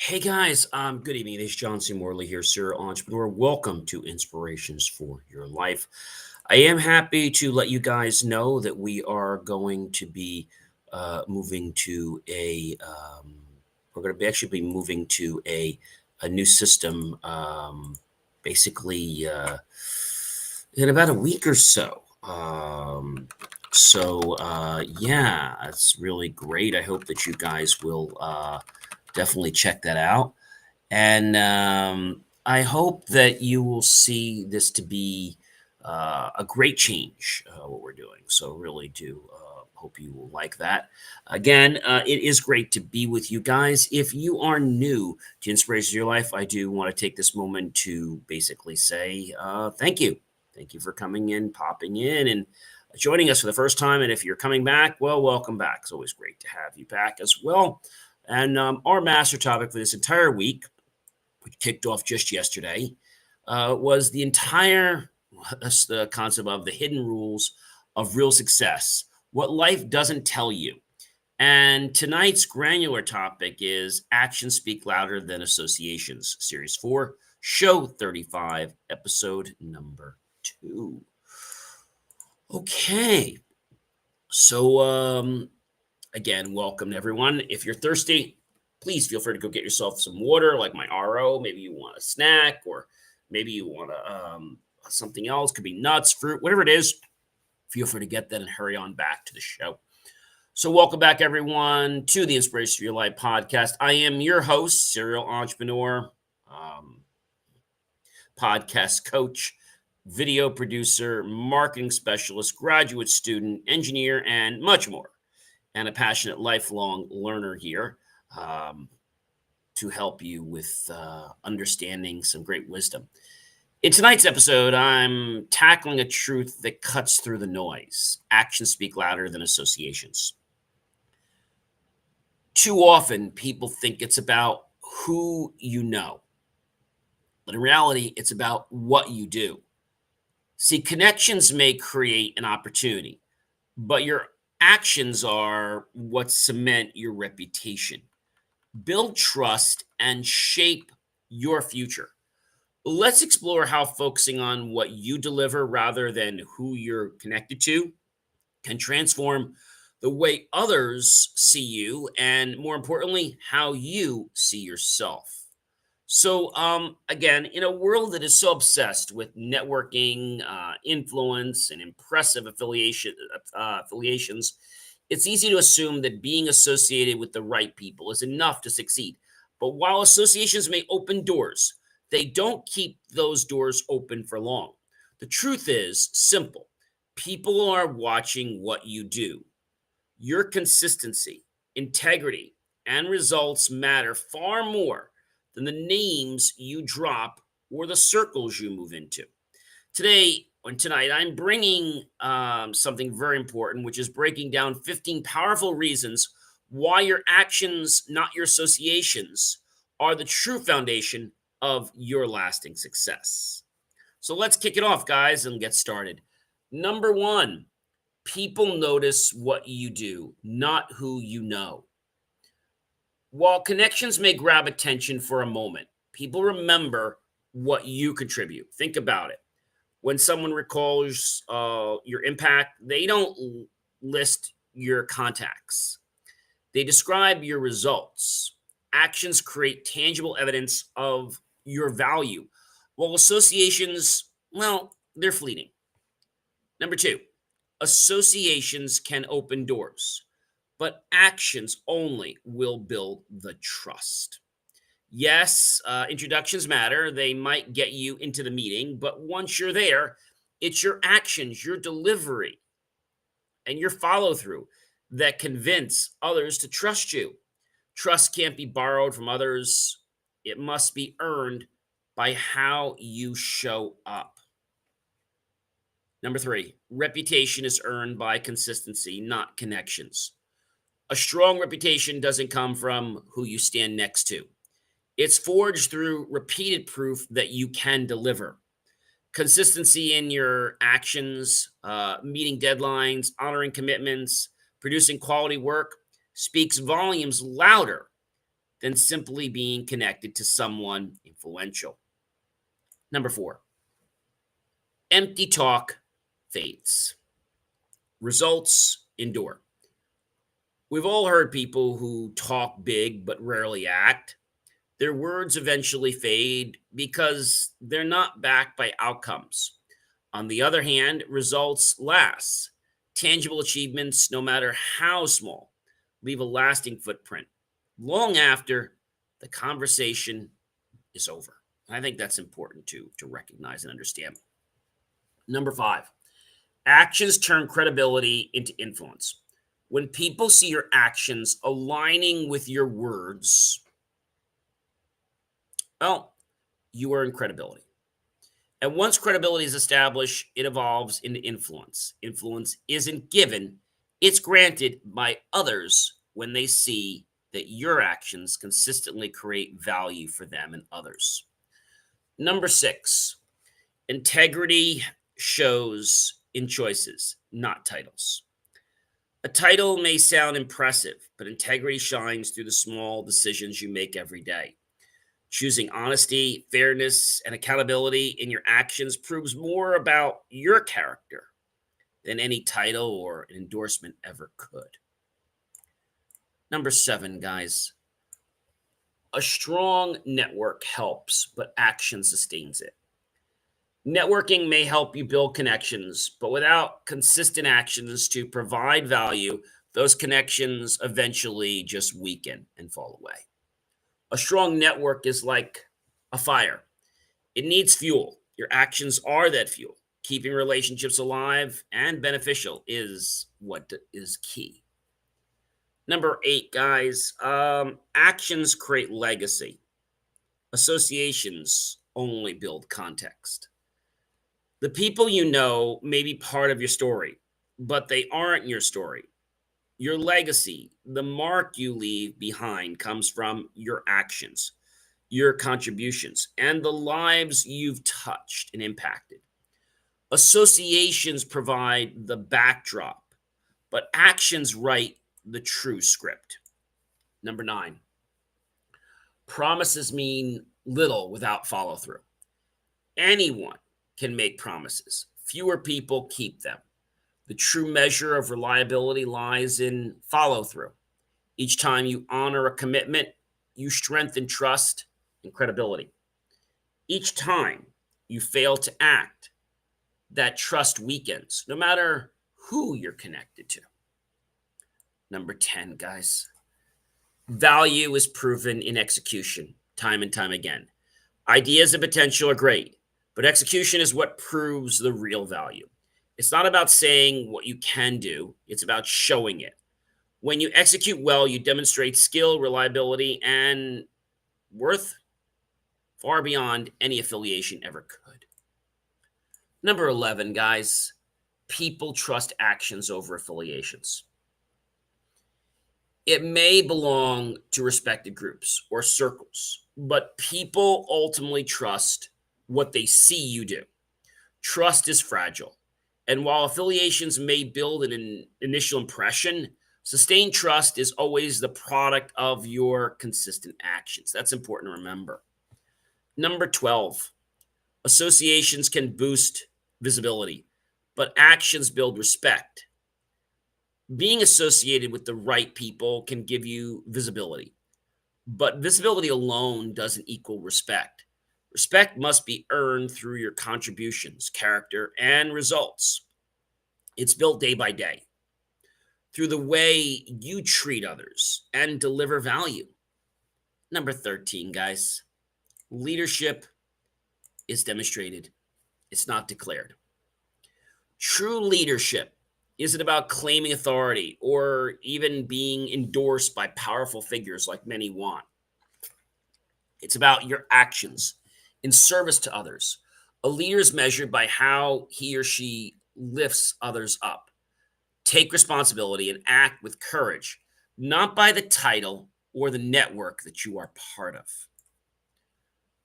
Hey guys, good evening. This is John C. Morley here, serial entrepreneur. Welcome to Inspirations for Your Life. I am happy to let you guys know that we are going to be moving to we're going to be actually be moving to a new system, basically in about a week or so. Yeah, that's really great. I hope that you guys will definitely check that out. And I hope that you will see this to be a great change, what we're doing. So, really do hope you will like that. Again, it is great to be with you guys. If you are new to Inspiration of Your Life, I do want to take this moment to basically say thank you. Thank you for coming in, popping in, and joining us for the first time. And if you're coming back, well, welcome back. It's always great to have you back as well. And our master topic for this entire week, which kicked off just yesterday, was the entire the concept of the hidden rules of real success, what life doesn't tell you. And tonight's granular topic is Actions Speak Louder Than Associations, Series 4, Show 35, Episode number 2. Okay. So, again, welcome to everyone. If you're thirsty, please feel free to go get yourself some water, like my RO. Maybe you want a snack, or maybe you want something else. Could be nuts, fruit, whatever it is. Feel free to get that and hurry on back to the show. So, welcome back, everyone, to the Inspiration for Your Life podcast. I am your host, serial entrepreneur, podcast coach, video producer, marketing specialist, graduate student, engineer, and much more, and a passionate lifelong learner here to help you with understanding some great wisdom. In tonight's episode, I'm tackling a truth that cuts through the noise. Actions speak louder than associations. Too often, people think it's about who you know, but in reality, it's about what you do. See, connections may create an opportunity, but your actions are what cement your reputation, build trust, and shape your future. Let's explore how focusing on what you deliver rather than who you're connected to can transform the way others see you, and more importantly, how you see yourself. So, again, in a world that is so obsessed with networking, influence, and impressive affiliations, it's easy to assume that being associated with the right people is enough to succeed. But while associations may open doors, they don't keep those doors open for long. The truth is simple: people are watching what you do. Your consistency, integrity, and results matter far more than the names you drop or the circles you move into. Tonight, I'm bringing something very important, which is breaking down 15 powerful reasons why your actions, not your associations, are the true foundation of your lasting success. So let's kick it off, guys, and get started. Number one, people notice what you do, not who you know. While connections may grab attention for a moment, people remember what you contribute. Think about it. When someone recalls your impact, they don't list your contacts, they describe your results. Actions create tangible evidence of your value, while associations, well, they're fleeting. Number two, associations can open doors, but actions only will build the trust. Yes, introductions matter. They might get you into the meeting, but once you're there, it's your actions, your delivery, and your follow through that convince others to trust you. Trust can't be borrowed from others, it must be earned by how you show up. Number three, reputation is earned by consistency, not connections. A strong reputation doesn't come from who you stand next to. It's forged through repeated proof that you can deliver. Consistency in your actions, meeting deadlines, honoring commitments, producing quality work speaks volumes louder than simply being connected to someone influential. Number 4, empty talk fades. Results endure. We've all heard people who talk big but rarely act. Their words eventually fade because they're not backed by outcomes. On the other hand, results last. Tangible achievements, no matter how small, leave a lasting footprint long after the conversation is over. I think that's important to recognize and understand. Number 5, actions turn credibility into influence. When people see your actions aligning with your words, well, you earn credibility. And once credibility is established, it evolves into influence. Influence isn't given, it's granted by others when they see that your actions consistently create value for them and others. Number 6, integrity shows in choices, not titles. A title may sound impressive, but integrity shines through the small decisions you make every day. Choosing honesty, fairness, and accountability in your actions proves more about your character than any title or endorsement ever could. Number 7, guys, a strong network helps, but action sustains it. Networking may help you build connections, but without consistent actions to provide value, those connections eventually just weaken and fall away. A strong network is like a fire. It needs fuel. Your actions are that fuel. Keeping relationships alive and beneficial is what is key. Number 8, guys, actions create legacy. Associations only build context. The people you know may be part of your story, but they aren't your story. Your legacy, the mark you leave behind, comes from your actions, your contributions, and the lives you've touched and impacted. Associations provide the backdrop, but actions write the true script. Number 9, promises mean little without follow through. Anyone can make promises, fewer people keep them. The true measure of reliability lies in follow through. Each time you honor a commitment, you strengthen trust and credibility. Each time you fail to act, that trust weakens, no matter who you're connected to. Number 10, guys, value is proven in execution time and time again. Ideas and potential are great, but execution is what proves the real value. It's not about saying what you can do, it's about showing it. When you execute well, you demonstrate skill, reliability, and worth far beyond any affiliation ever could. Number 11, guys, people trust actions over affiliations. It may belong to respected groups or circles, but people ultimately trust what they see you do. Trust is fragile. And while affiliations may build an initial impression, sustained trust is always the product of your consistent actions. That's important to remember. Number 12, associations can boost visibility, but actions build respect. Being associated with the right people can give you visibility, but visibility alone doesn't equal respect. Respect must be earned through your contributions, character, and results. It's built day by day through the way you treat others and deliver value. Number 13, guys, leadership is demonstrated, it's not declared. True leadership isn't about claiming authority or even being endorsed by powerful figures like many want. It's about your actions in service to others. A leader is measured by how he or she lifts others up. Take responsibility and act with courage, not by the title or the network that you are part of.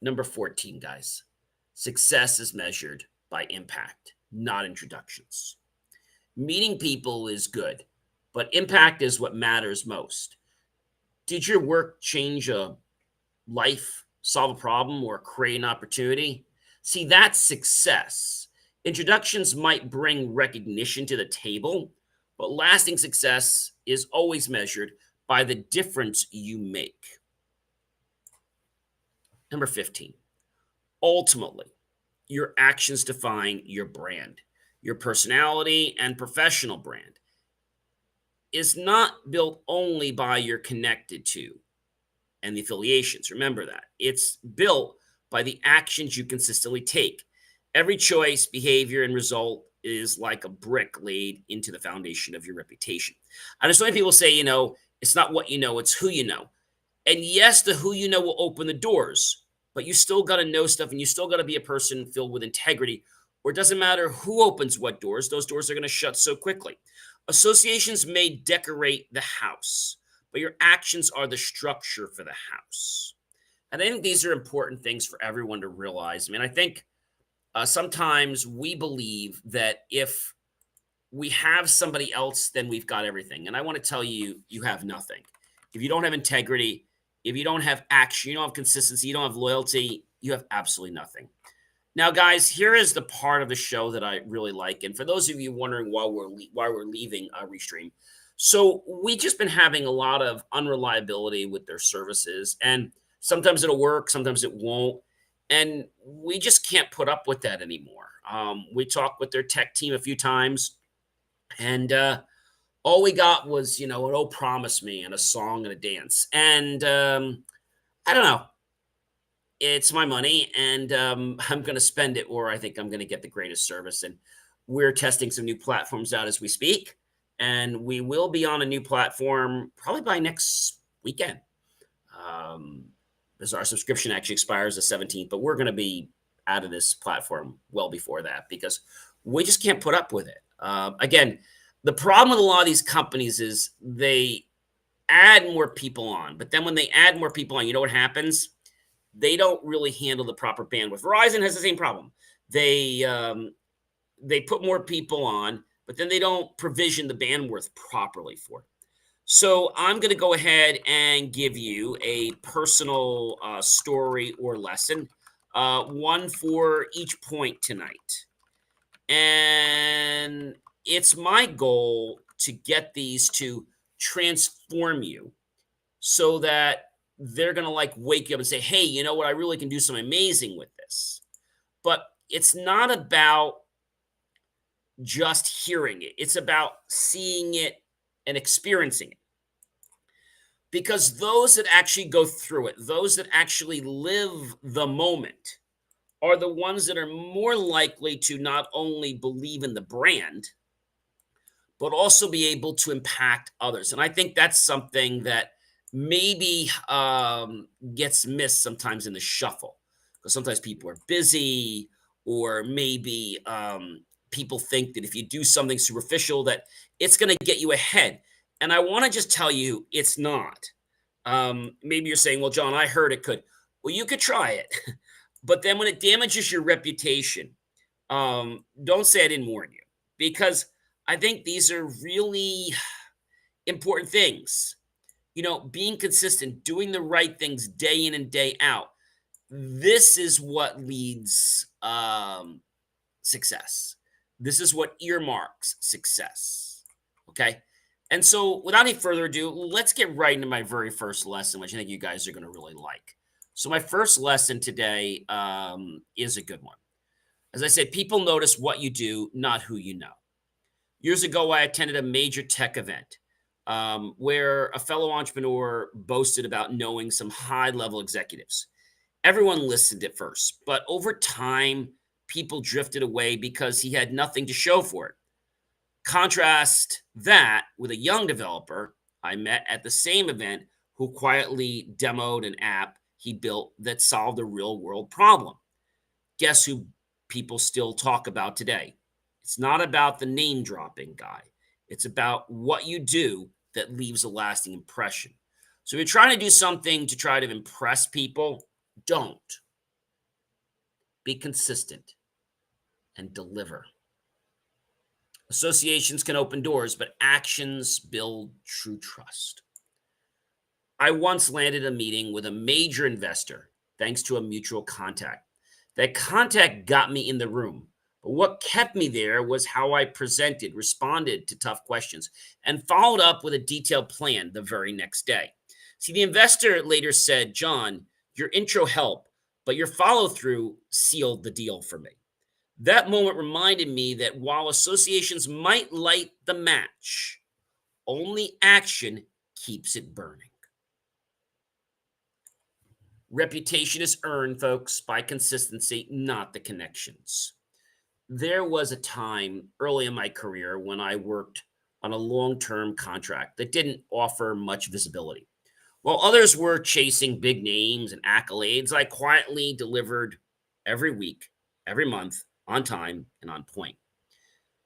Number 14, guys, success is measured by impact, not introductions. Meeting people is good, but impact is what matters most. Did your work change a life, solve a problem, or create an opportunity? See, that's success. Introductions might bring recognition to the table, but lasting success is always measured by the difference you make. Number 15, ultimately, your actions define your brand. Your personality and professional brand is not built only by your connected to and the affiliations. Remember that. It's built by the actions you consistently take. Every choice, behavior, and result is like a brick laid into the foundation of your reputation. I know so many people say, it's not what you know, it's who you know. And yes, the who you know will open the doors, but you still got to know stuff and you still got to be a person filled with integrity. Or it doesn't matter who opens what doors, those doors are going to shut so quickly. Associations may decorate the house, but your actions are the structure for the house. And I think these are important things for everyone to realize. I mean, I think sometimes we believe that if we have somebody else, then we've got everything. And I want to tell you, you have nothing. If you don't have integrity, if you don't have action, you don't have consistency, you don't have loyalty, you have absolutely nothing. Now, guys, here is the part of the show that I really like. And for those of you wondering why we're leaving Restream, so we just been having a lot of unreliability with their services, and sometimes it'll work, sometimes it won't, and we just can't put up with that anymore. We talked with their tech team a few times, and all we got was an "Oh Promise Me" and a song and a dance, and I don't know. It's my money, and I'm going to spend it, or I think I'm going to get the greatest service. And we're testing some new platforms out as we speak, and we will be on a new platform probably by next weekend. Um, because our subscription actually expires the 17th, but we're going to be out of this platform well before that because we just can't put up with it. Again, the problem with a lot of these companies is they add more people on, but then when they add more people on, you know what happens? They don't really handle the proper bandwidth. Verizon has the same problem. They put more people on, but then they don't provision the bandwidth properly for it. So I'm going to go ahead and give you a personal story or lesson, one for each point tonight. And it's my goal to get these to transform you so that they're going to like wake you up and say, hey, you know what? I really can do something amazing with this. But it's not about just hearing it, it's about seeing it and experiencing it. Because those that actually go through it, those that actually live the moment, are the ones that are more likely to not only believe in the brand, but also be able to impact others. And I think that's something that maybe gets missed sometimes in the shuffle because sometimes people are busy, or maybe people think that if you do something superficial, that it's going to get you ahead. And I want to just tell you, it's not. Maybe you're saying, well, John, I heard it could. Well, you could try it. But then when it damages your reputation, don't say I didn't warn you, because I think these are really important things. Being consistent, doing the right things day in and day out. This is what leads success. This is what earmarks success. Okay. And so, without any further ado, let's get right into my very first lesson, which I think you guys are going to really like. So, my first lesson today is a good one. As I said, people notice what you do, not who you know. Years ago, I attended a major tech event where a fellow entrepreneur boasted about knowing some high level executives. Everyone listened at first, but over time, people drifted away because he had nothing to show for it. Contrast that with a young developer I met at the same event who quietly demoed an app he built that solved a real world problem. Guess who people still talk about today? It's not about the name dropping guy, it's about what you do that leaves a lasting impression. So if you're trying to do something to try to impress people, don't. Be consistent and deliver. Associations can open doors, but actions build true trust. I once landed a meeting with a major investor thanks to a mutual contact. That contact got me in the room. But what kept me there was how I presented, responded to tough questions, and followed up with a detailed plan the very next day. See, the investor later said, John, your intro helped, but your follow through sealed the deal for me. That moment reminded me that while associations might light the match, only action keeps it burning. Reputation is earned, folks, by consistency, not the connections. There was a time early in my career when I worked on a long term contract that didn't offer much visibility. While others were chasing big names and accolades, I quietly delivered every week, every month, on time and on point.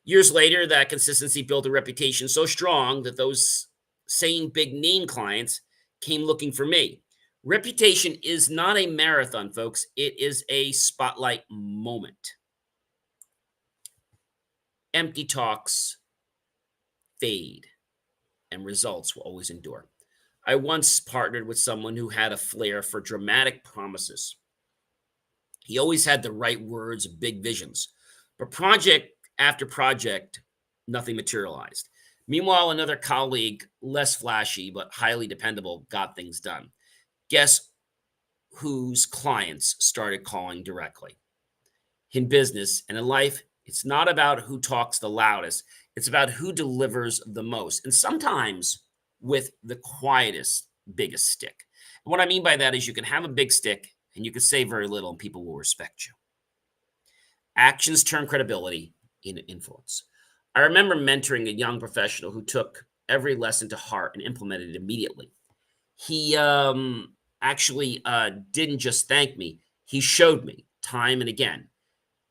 Years later, that consistency built a reputation so strong that those same big name clients came looking for me. Reputation is not a marathon, folks. It is a spotlight moment. Empty talks fade, and results will always endure. I once partnered with someone who had a flair for dramatic promises. He always had the right words, big visions. But project after project, nothing materialized. Meanwhile, another colleague, less flashy but highly dependable, got things done. Guess whose clients started calling directly? In business and in life, it's not about who talks the loudest, it's about who delivers the most. And sometimes with the quietest, biggest stick. And what I mean by that is you can have a big stick and you can say very little and people will respect you. Actions turn credibility into influence. I remember mentoring a young professional who took every lesson to heart and implemented it immediately. He actually didn't just thank me, he showed me time and again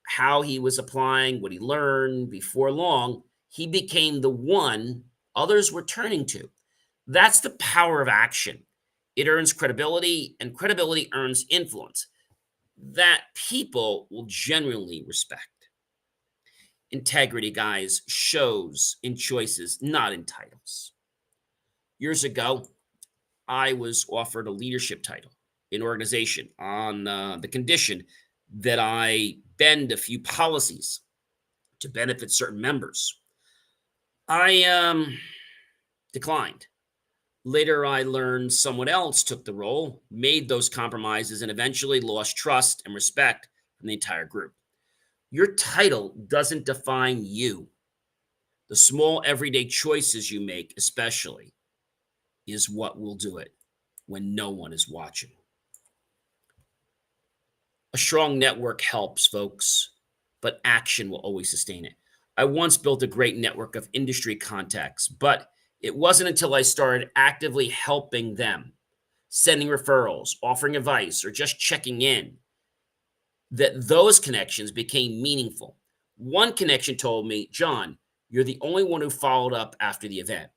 how he was applying what he learned. Before long, he became the one others were turning to. That's the power of action. It earns credibility, and credibility earns influence that people will genuinely respect. Integrity, guys, shows in choices, not in titles. Years ago, I was offered a leadership title in an organization on the condition that I bend a few policies to benefit certain members. I declined. Later, I learned someone else took the role, made those compromises, and eventually lost trust and respect from the entire group. Your title doesn't define you. The small everyday choices you make, especially, is what will do it when no one is watching. A strong network helps, folks, but action will always sustain it. I once built a great network of industry contacts, but it wasn't until I started actively helping them, sending referrals, offering advice, or just checking in, that those connections became meaningful. One connection told me, John, you're the only one who followed up after the event.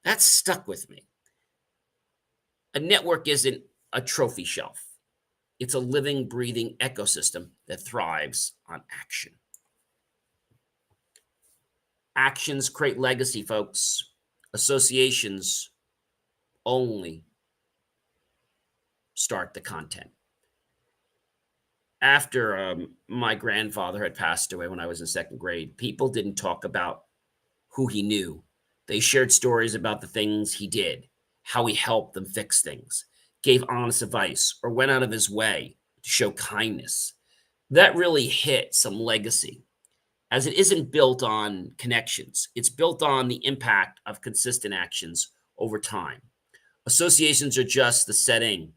That stuck with me. A network isn't a trophy shelf. It's a living, breathing ecosystem that thrives on action. Actions create legacy, folks. Associations only start the content. After my grandfather had passed away when I was in second grade, people didn't talk about who he knew. They shared stories about the things he did, how he helped them fix things, gave honest advice, or went out of his way to show kindness. That really hit some legacy, as it isn't built on connections. It's built on the impact of consistent actions over time. Associations are just the setting,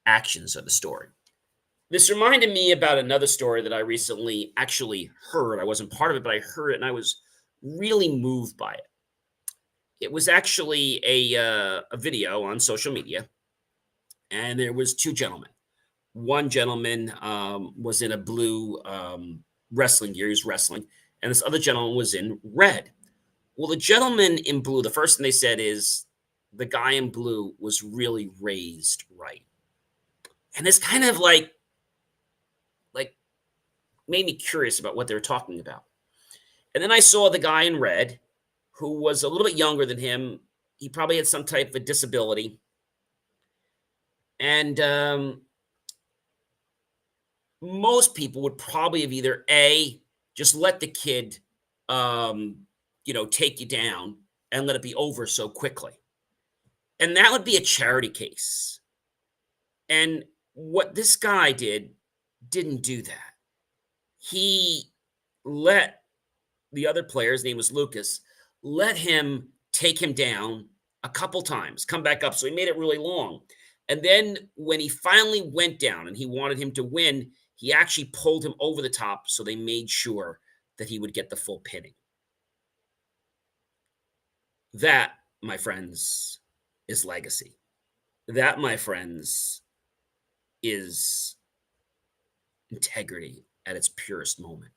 actions are the story. This reminded me about another story that I recently actually heard. I wasn't part of it, but I heard it and I was really moved by it. It was actually a video on social media, and there was two gentlemen. One gentleman was in a blue wrestling gear, he was wrestling, and this other gentleman was in red. Well, the gentleman in blue, the first thing they said is the guy in blue was really raised right. And it's kind of like made me curious about what they were talking about. And then I saw the guy in red, who was a little bit younger than him. He probably had some type of disability. And most people would probably have either A, just let the kid, um, take you down and let it be over so quickly. And that would be a charity case. And what this guy didn't do that. He let the other player, his name was Lucas, let him take him down a couple times, come back up. So he made it really long. And then when he finally went down and he wanted him to win, he actually pulled him over the top. So they made sure that he would get the full pinning. That, my friends, is legacy. That, my friends, is integrity at its purest moment.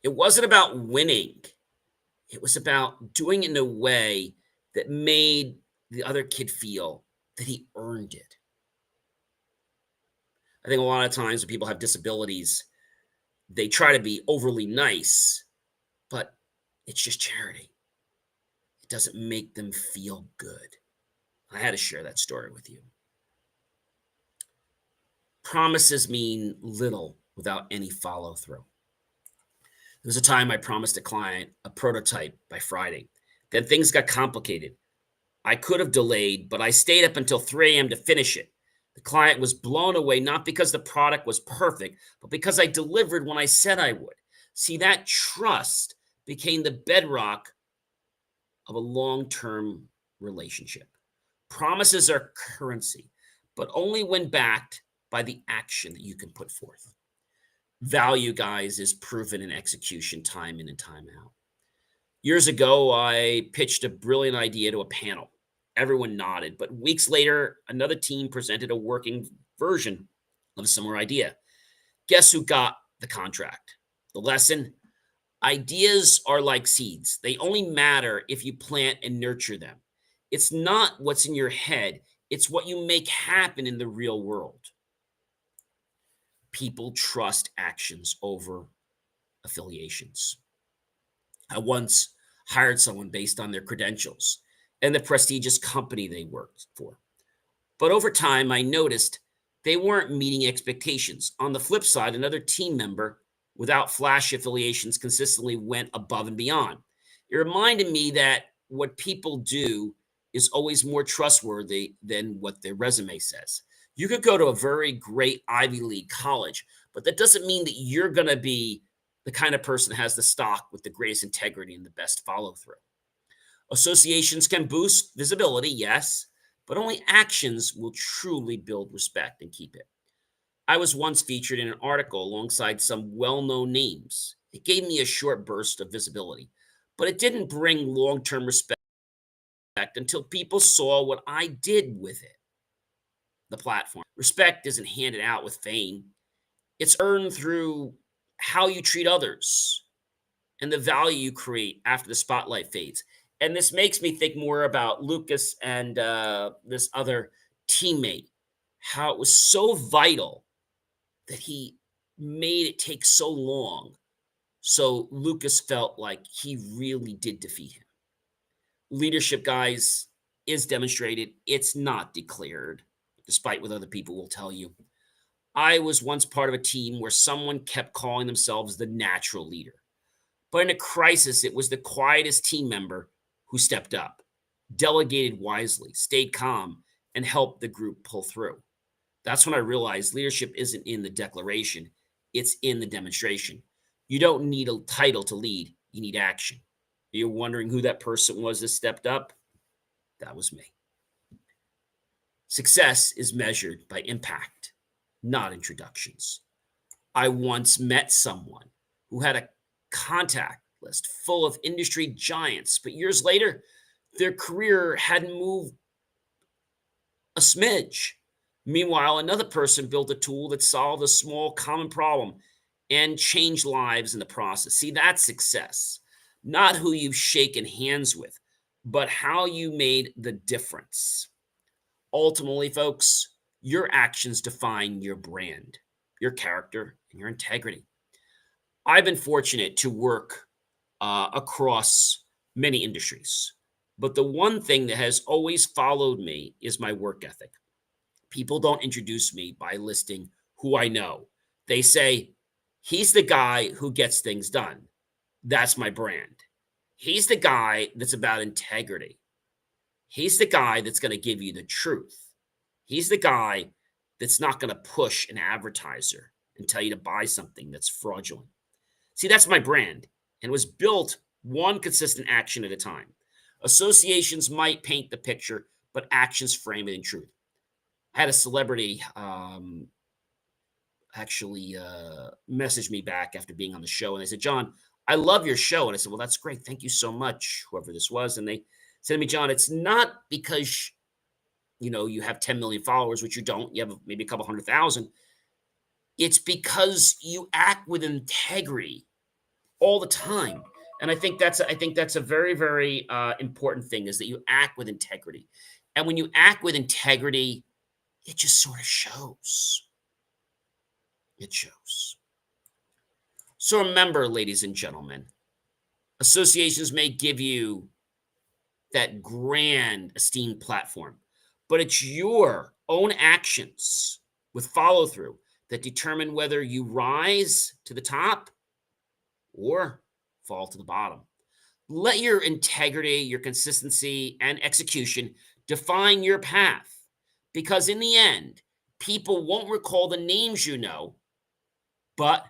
It wasn't about winning. It was about doing it in a way that made the other kid feel that he earned it. I think a lot of times when people have disabilities, they try to be overly nice, but it's just charity. It doesn't make them feel good. I had to share that story with you. Promises mean little without any follow through. There was a time I promised a client a prototype by Friday. Then things got complicated. I could have delayed, but I stayed up until 3 a.m. to finish it. The client was blown away, not because the product was perfect, but because I delivered when I said I would. See, that trust became the bedrock of a long term relationship. Promises are currency, but only when backed by the action that you can put forth. Value, guys, is proven in execution time in and time out. Years ago, I pitched a brilliant idea to a panel. Everyone nodded, but weeks later, another team presented a working version of a similar idea. Guess who got the contract? The lesson: ideas are like seeds, they only matter if you plant and nurture them. It's not what's in your head, it's what you make happen in the real world. People trust actions over affiliations. I once hired someone based on their credentials and the prestigious company they worked for. But over time, I noticed they weren't meeting expectations. On the flip side, another team member without flash affiliations consistently went above and beyond. It reminded me that what people do is always more trustworthy than what their resume says. You could go to a very great Ivy League college, but that doesn't mean that you're going to be the kind of person that has the stock with the greatest integrity and the best follow through. Associations can boost visibility, yes, but only actions will truly build respect and keep it. I was once featured in an article alongside some well known names. It gave me a short burst of visibility, but it didn't bring long term respect until people saw what I did with it. The platform. Respect isn't handed out with fame, it's earned through how you treat others and the value you create after the spotlight fades. And this makes me think more about Lucas and this other teammate, how it was so vital that he made it take so long. So Lucas felt like he really did defeat him. Leadership, guys, is demonstrated, it's not declared, despite what other people will tell you. I was once part of a team where someone kept calling themselves the natural leader. But in a crisis, it was the quietest team member who stepped up, delegated wisely, stayed calm, and helped the group pull through. That's when I realized leadership isn't in the declaration, it's in the demonstration. You don't need a title to lead, you need action. You're wondering who that person was that stepped up? That was me. Success is measured by impact, not introductions. I once met someone who had a contact list full of industry giants, but years later, their career hadn't moved a smidge. Meanwhile, another person built a tool that solved a small common problem and changed lives in the process. See, that's success. Not who you've shaken hands with, but how you made the difference. Ultimately, folks, your actions define your brand, your character, and your integrity. I've been fortunate to work across many industries. But the one thing that has always followed me is my work ethic. People don't introduce me by listing who I know. They say, he's the guy who gets things done. That's my brand. He's the guy that's about integrity. He's the guy that's going to give you the truth. He's the guy that's not going to push an advertiser and tell you to buy something that's fraudulent. See, that's my brand, and it was built one consistent action at a time. Associations might paint the picture, but actions frame it in truth. I had a celebrity actually messaged me back after being on the show, and they said, "John, I love your show." And I said, "Well, that's great. Thank you so much, whoever this was." And they said to me, "John, it's not because you have 10 million followers, which you don't. You have maybe a couple 100,000. It's because you act with integrity all the time." And I think that's a very, very important thing, is that you act with integrity. And when you act with integrity, it just sort of shows. It shows. So remember, ladies and gentlemen, associations may give you that grand esteemed platform, but it's your own actions with follow through that determine whether you rise to the top or fall to the bottom. Let your integrity, your consistency, and execution define your path, because in the end, people won't recall the names you know, but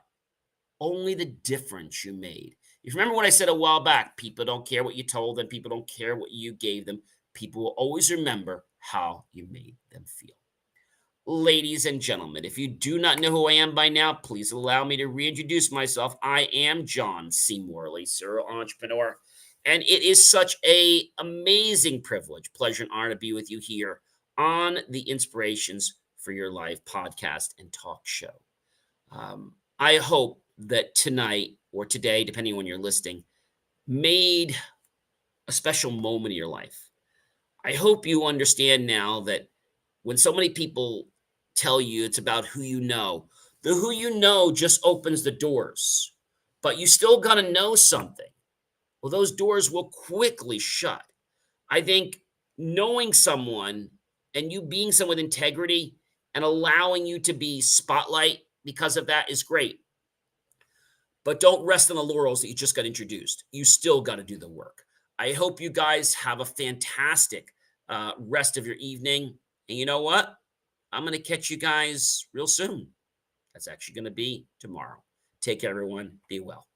only the difference you made. If you remember what I said a while back, people don't care what you told them, people don't care what you gave them. People will always remember how you made them feel. Ladies and gentlemen, if you do not know who I am by now, please allow me to reintroduce myself. I am John C. Morley, serial entrepreneur, and it is such a amazing privilege, pleasure, and honor to be with you here on the Inspirations for Your Life podcast and talk show. I hope that tonight or today, depending on when you're listening, made a special moment in your life. I hope you understand now that when so many people tell you it's about who you know, the who you know just opens the doors, but you still got to know something. Well, those doors will quickly shut. I think knowing someone and you being someone with integrity and allowing you to be spotlight because of that is great. But don't rest on the laurels that you just got introduced. You still got to do the work. I hope you guys have a fantastic rest of your evening. And you know what? I'm going to catch you guys real soon. That's actually going to be tomorrow. Take care, everyone. Be well.